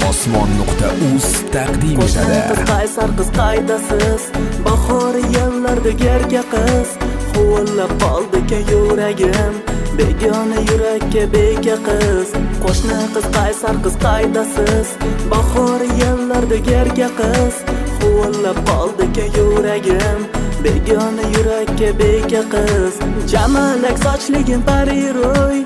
Osmon.uz taqdim etadi. Qiz qaysar, qiz qaydasiz, bahor yillarda gerga qiz, huvillab qoldi yuragim, begona yurakka beka qiz. Qo'shni qiz qaysar, qiz qaydasiz, bahor yillarda gerga qiz, huvillab qoldi yuragim, begona yurakka beka qiz. Jamalak sochligin pariroy,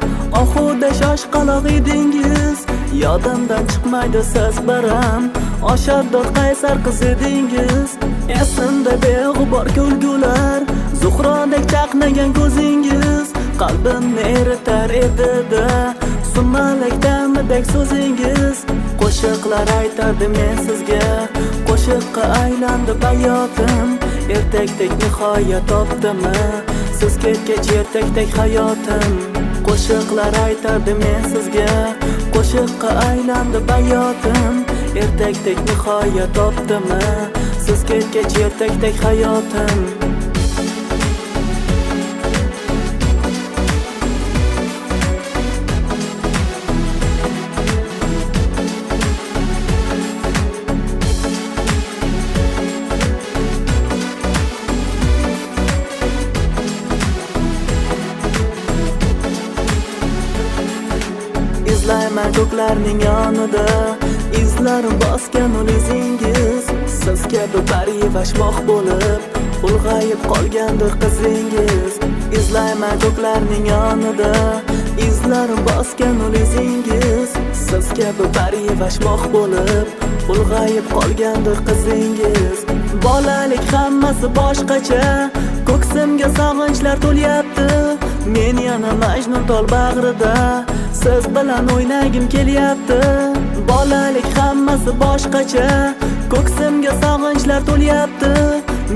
oxuda shoshqaloq edingiz, yodimdan chiqmaydi siz biram, oshaddod qaysar qiz edingiz. Esimda beg'ubor kulgular, zuhrodek chaqnagan ko'zingiz, qalbimni eritar edi-da, sumalak ta'midek so'zingiz. Qo'shiqlar aytardim men sizga, qo'shiqqa aylandi hayotim, ertakdek nihoyat topdimmi, siz ketgach ertakdek hayotim. Qo'shiqlar aytardim men sizga, qo'shiqqa aylandi hayotim, ertakdek nihoyat topdimmi, siz ketgach ertakdek hayotim. Izlayman ko'klarning yonida, izlarim bosgan ul izingiz, siz kabi barivashmoq bo'lib, ulg'ayib qolgandir qizingiz. Izlayman ko'klarning yonida, izlarim bosgan ul izingiz, siz kabi barivashmoq bo'lib, ulg'ayib qolgandir qizingiz. Bolalik hammasi boshqacha, ko'ksimga sog'inchlar to'lyapti, men yana Majnun tol bag'rida, siz bilan o'ynagim kelyapti. Bolalik hammasi boshqacha, ko'ksimga sog'inchlar to'lyapti,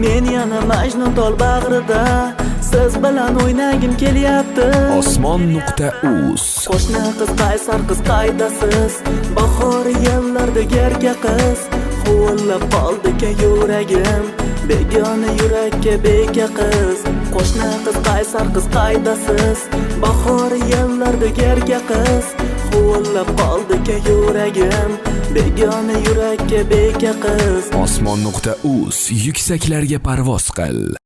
men yana Majnun tol bag'rida, siz bilan o'ynagim kelyapti. Osmon.uz. Qo'shni qiz qaysar, qiz qaydasiz, bahor yillarda gerga qiz, huvillab qoldi yuragim, begona yurakka beka qiz. Qo'shni qiz qaysar, qiz qaydasiz, bahor yillarda gerga qiz, huvillab qoldi yuragim, begona yurakka beka qiz. Osmon.uz yuksaklarga parvoz qil.